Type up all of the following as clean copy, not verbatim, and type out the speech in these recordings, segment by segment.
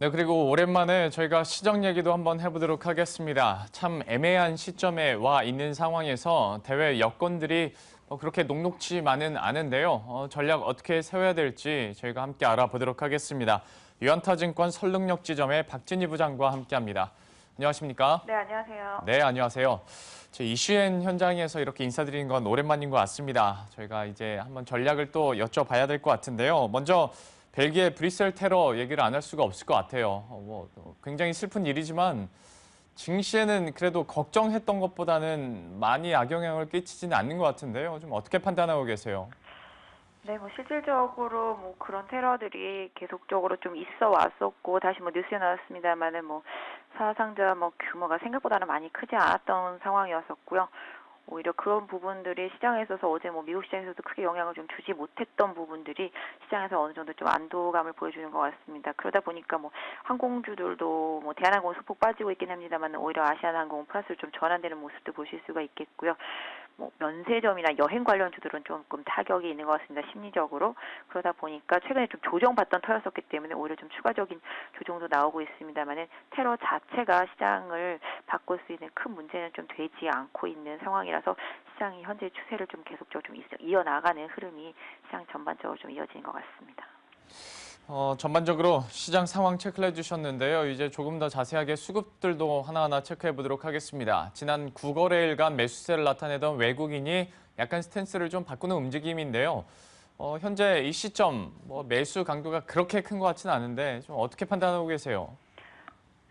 네, 그리고 오랜만에 저희가 시정 얘기도 한번 해보도록 하겠습니다. 참 애매한 시점에 와 있는 상황에서 대회 여건들이 그렇게 녹록지만은 않은데요. 전략 어떻게 세워야 될지 저희가 함께 알아보도록 하겠습니다. 유안타증권 설릉역 지점의 박진희 부장과 함께합니다. 안녕하십니까? 네, 안녕하세요. 네, 안녕하세요. 제 이슈엔 현장에서 이렇게 인사드리는 건 오랜만인 것 같습니다. 저희가 이제 한번 전략을 또 여쭤봐야 될 것 같은데요. 먼저 벨기에 브뤼셀 테러 얘기를 안 할 수가 없을 것 같아요. 굉장히 슬픈 일이지만 증시에는 그래도 걱정했던 것보다는 많이 악영향을 끼치지는 않는 것 같은데요. 좀 어떻게 판단하고 계세요? 네, 실질적으로 그런 테러들이 계속적으로 좀 있어 왔었고, 다시 뉴스에 나왔습니다만은 사상자 규모가 생각보다는 많이 크지 않았던 상황이었었고요. 오히려 그런 부분들이 시장에 있어서 어제 미국 시장에서도 크게 영향을 좀 주지 못했던 부분들이 시장에서 어느 정도 좀 안도감을 보여주는 것 같습니다. 그러다 보니까 항공주들도 대한항공 소폭 빠지고 있긴 합니다만 오히려 아시아나항공 플러스로 좀 전환되는 모습도 보실 수가 있겠고요. 면세점이나 여행 관련주들은 조금 타격이 있는 것 같습니다. 심리적으로. 그러다 보니까 최근에 좀 조정받던 터였었기 때문에 오히려 좀 추가적인 조정도 나오고 있습니다만은 테러 자체가 시장을 바꿀 수 있는 큰 문제는 좀 되지 않고 있는 상황이라서 시장이 현재 추세를 좀 계속적으로 좀 이어나가는 흐름이 시장 전반적으로 좀 이어지는 것 같습니다. 전반적으로 시장 상황 체크를 해주셨는데요. 이제 조금 더 자세하게 수급들도 하나하나 체크해 보도록 하겠습니다. 지난 9거래일간 매수세를 나타내던 외국인이 약간 스탠스를 좀 바꾸는 움직임인데요. 현재 이 시점 매수 강도가 그렇게 큰 것 같지는 않은데 좀 어떻게 판단하고 계세요?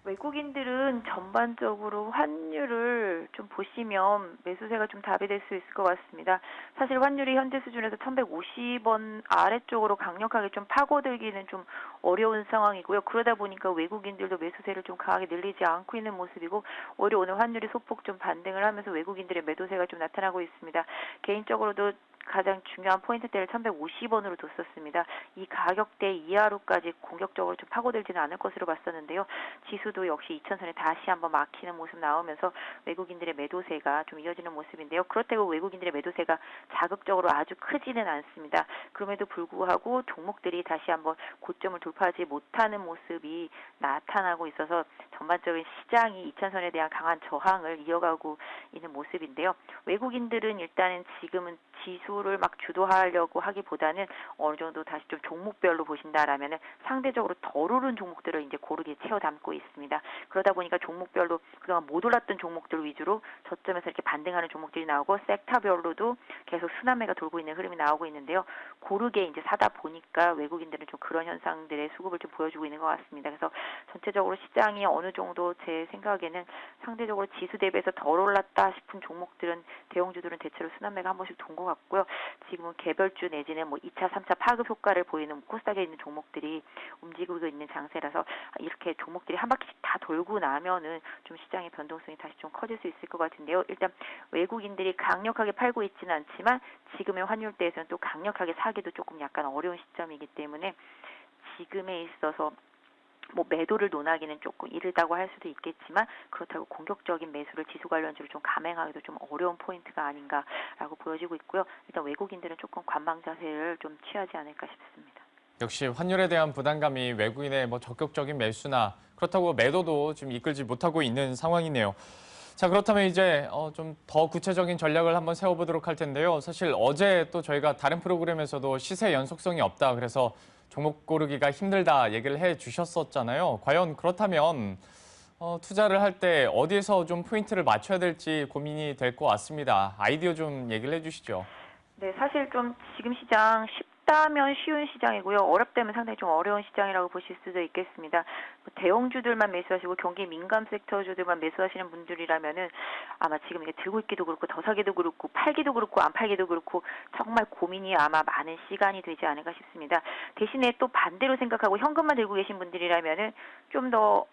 외국인들은 전반적으로 환율을 좀 보시면 매수세가 좀 답이 될 수 있을 것 같습니다. 사실 환율이 현재 수준에서 1150원 아래쪽으로 강력하게 좀 파고들기는 좀 어려운 상황이고요. 그러다 보니까 외국인들도 매수세를 좀 강하게 늘리지 않고 있는 모습이고 오히려 오늘 환율이 소폭 좀 반등을 하면서 외국인들의 매도세가 좀 나타나고 있습니다. 개인적으로도 가장 중요한 포인트대를 1150원으로 뒀었습니다. 이 가격대 이하로까지 공격적으로 좀 파고들지는 않을 것으로 봤었는데요. 지수도 역시 2000선에 다시 한번 막히는 모습 나오면서 외국인들의 매도세가 좀 이어지는 모습인데요. 그렇다고 외국인들의 매도세가 자극적으로 아주 크지는 않습니다. 그럼에도 불구하고 종목들이 다시 한번 고점을 돌파하지 못하는 모습이 나타나고 있어서 전반적인 시장이 2000선에 대한 강한 저항을 이어가고 있는 모습인데요. 외국인들은 일단은 지금은 지수를 막 주도하려고 하기보다는 어느 정도 다시 좀 종목별로 보신다라면은 상대적으로 덜 오른 종목들을 이제 고르게 채워 담고 있습니다. 그러다 보니까 종목별로 그동안 못 올랐던 종목들 위주로 저점에서 이렇게 반등하는 종목들이 나오고 섹터별로도 계속 순환매가 돌고 있는 흐름이 나오고 있는데요. 고르게 이제 사다 보니까 외국인들은 좀 그런 현상들의 수급을 좀 보여주고 있는 것 같습니다. 그래서 전체적으로 시장이 어느 정도 제 생각에는 상대적으로 지수 대비해서 덜 올랐다 싶은 종목들은 대형주들은 대체로 순환매가 한 번씩 돈 것 같고요. 지금은 개별주 내지는 2차, 3차 파급 효과를 보이는 코스닥에 있는 종목들이 움직이고 있는 장세라서 이렇게 종목들이 한 바퀴씩 다 돌고 나면은 좀 시장의 변동성이 다시 좀 커질 수 있을 것 같은데요. 일단 외국인들이 강력하게 팔고 있지는 않지만 지금의 환율대에서는 또 강력하게 사기도 조금 약간 어려운 시점이기 때문에 지금에 있어서 매도를 논하기는 조금 이르다고 할 수도 있겠지만 그렇다고 공격적인 매수를 지수 관련주로 좀 감행하기도 좀 어려운 포인트가 아닌가라고 보여지고 있고요. 일단 외국인들은 조금 관망 자세를 좀 취하지 않을까 싶습니다. 역시 환율에 대한 부담감이 외국인의 적극적인 매수나 그렇다고 매도도 지금 이끌지 못하고 있는 상황이네요. 자, 그렇다면 이제 좀 더 구체적인 전략을 한번 세워보도록 할 텐데요. 사실 어제 또 저희가 다른 프로그램에서도 시세 연속성이 없다. 그래서 종목 고르기가 힘들다 얘기를 해 주셨었잖아요. 과연 그렇다면 투자를 할 때 어디에서 좀 포인트를 맞춰야 될지 고민이 될 것 같습니다. 아이디어 좀 얘기를 해주시죠. 네, 사실 좀 지금 시장 쉽다면 쉬운 시장이고요. 어렵다면 상당히 좀 어려운 시장이라고 보실 수도 있겠습니다. 대형주들만 매수하시고 경기 민감 섹터주들만 매수하시는 분들이라면은 아마 지금 이게 들고 있기도 그렇고 더 사기도 그렇고 팔기도 그렇고 안 팔기도 그렇고 정말 고민이 아마 많은 시간이 되지 않을까 싶습니다. 대신에 또 반대로 생각하고 현금만 들고 계신 분들이라면은 좀더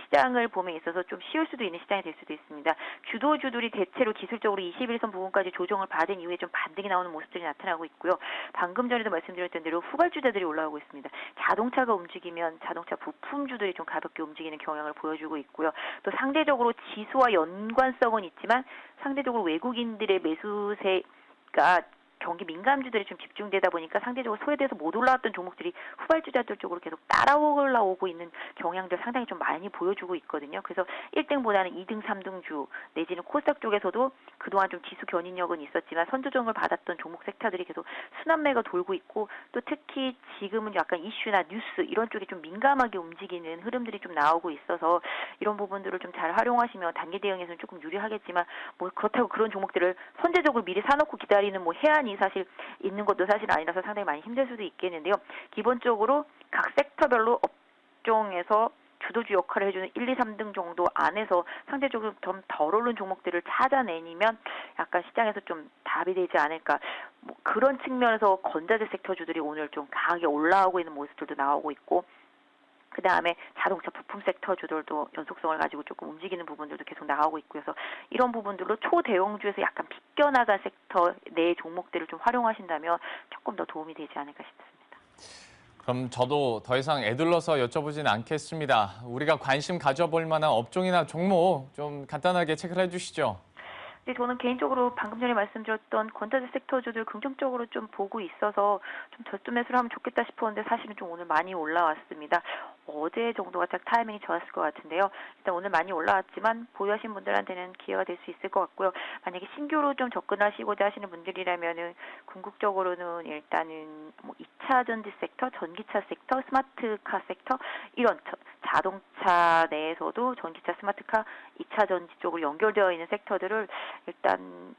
시장을 봄에 있어서 좀 쉬울 수도 있는 시장이 될 수도 있습니다. 주도주들이 대체로 기술적으로 21선 부분까지 조정을 받은 이후에 좀 반등이 나오는 모습들이 나타나고 있고요. 방금 전에도 말씀드렸던 대로 후발주자들이 올라오고 있습니다. 자동차가 움직이면 자동차 부품주들이 좀 가볍게 움직이는 경향을 보여주고 있고요. 또 상대적으로 지수와 연관성은 있지만 상대적으로 외국인들의 매수세가 경기 민감주들이 좀 집중되다 보니까 상대적으로 소외돼서 못 올라왔던 종목들이 후발주자들 쪽으로 계속 따라 올라오고 있는 경향들 상당히 좀 많이 보여주고 있거든요. 그래서 1등보다는 2등, 3등주 내지는 코스닥 쪽에서도 그동안 좀 지수 견인력은 있었지만 선조정을 받았던 종목 섹터들이 계속 순환매가 돌고 있고 또 특히 지금은 약간 이슈나 뉴스 이런 쪽에 좀 민감하게 움직이는 흐름들이 좀 나오고 있어서 이런 부분들을 좀 잘 활용하시면 단기 대응에서는 조금 유리하겠지만 뭐 그렇다고 그런 종목들을 선제적으로 미리 사놓고 기다리는 뭐 해안이 사실 있는 것도 사실 아니라서 상당히 많이 힘들 수도 있겠는데요. 기본적으로 각 섹터별로 업종에서 주도주 역할을 해주는 1, 2, 3등 정도 안에서 상대적으로 좀 덜 오른 종목들을 찾아내면 약간 시장에서 좀 답이 되지 않을까. 뭐 그런 측면에서 건자재 섹터주들이 오늘 좀 강하게 올라오고 있는 모습들도 나오고 있고 그 다음에 자동차 부품 섹터주들도 연속성을 가지고 조금 움직이는 부분들도 계속 나오고 있고요. 그래서 이런 부분들로 초대형주에서 약간 비껴나간 섹터 내 종목들을 좀 활용하신다면 조금 더 도움이 되지 않을까 싶습니다. 그럼 저도 더 이상 애둘러서 여쭤보진 않겠습니다. 우리가 관심 가져볼 만한 업종이나 종목 좀 간단하게 체크를 해주시죠. 근데 저는 개인적으로 방금 전에 말씀드렸던 건자재 섹터주들 긍정적으로 좀 보고 있어서 좀 저점 매수를 하면 좋겠다 싶었는데 사실은 좀 오늘 많이 올라왔습니다. 어제 정도가 딱 타이밍이 좋았을 것 같은데요. 일단 오늘 많이 올라왔지만 보유하신 분들한테는 기회가 될 수 있을 것 같고요. 만약에 신규로 좀 접근하시고자 하시는 분들이라면은 궁극적으로는 일단은 뭐 2차 전지 섹터, 전기차 섹터, 스마트카 sek터 이런 자동차 내에서도 전기차, 스마트카, 2차 전지 쪽으로 연결되어 있는 섹터들을 일단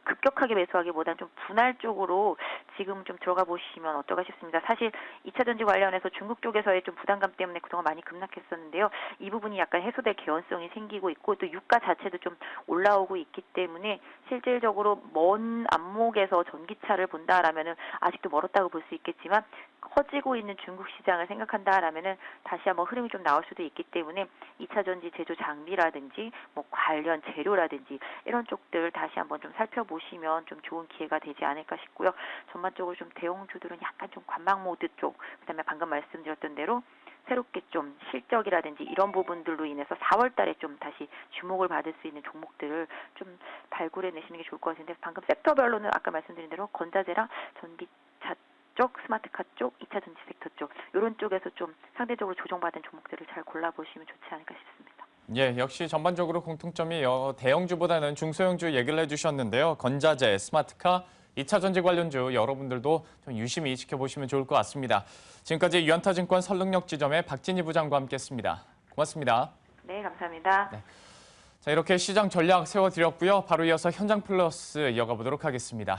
급격하게 매수하기보다는 좀 분할 쪽으로 지금 좀 들어가 보시면 어떨까 싶습니다. 사실 2차 전지 관련해서 중국 쪽에서의 좀 부담감 때문에 그동안 많이 급락했었는데요. 이 부분이 약간 해소될 개연성이 생기고 있고 또 유가 자체도 좀 올라오고 있기 때문에 실질적으로 먼 안목에서 전기차를 본다라면은 아직도 멀었다고 볼 수 있겠지만 커지고 있는 중국 시장을 생각한다라면은 다시 한번 흐름이 좀 나올 수도 있기 때문에 2차 전지 제조 장비라든지 뭐 관련 재료라든지 이런 쪽들 다시 한번 좀 살펴보시면 좀 좋은 기회가 되지 않을까 싶고요. 전반적으로 좀 대형주들은 약간 좀 관망 모드 쪽, 그다음에 방금 말씀드렸던 대로 새롭게 좀 실적이라든지 이런 부분들로 인해서 4월 달에 좀 다시 주목을 받을 수 있는 종목들을 좀 발굴해 내시는 게 좋을 것 같은데 방금 섹터별로는 아까 말씀드린 대로 건자재랑 전기차 쪽, 스마트카 쪽, 2차 전지 섹터 쪽 이런 쪽에서 좀 상대적으로 조정받은 종목들을 잘 골라보시면 좋지 않을까 싶습니다. 예, 역시 전반적으로 공통점이 대형주보다는 중소형주 얘기를 해주셨는데요. 건자재, 스마트카, 2차 전지 관련주 여러분들도 좀 유심히 지켜보시면 좋을 것 같습니다. 지금까지 유안타증권 설릉역 지점의 박진희 부장과 함께했습니다. 고맙습니다. 네, 감사합니다. 네. 자, 이렇게 시장 전략 세워드렸고요. 바로 이어서 현장 플러스 이어가 보도록 하겠습니다.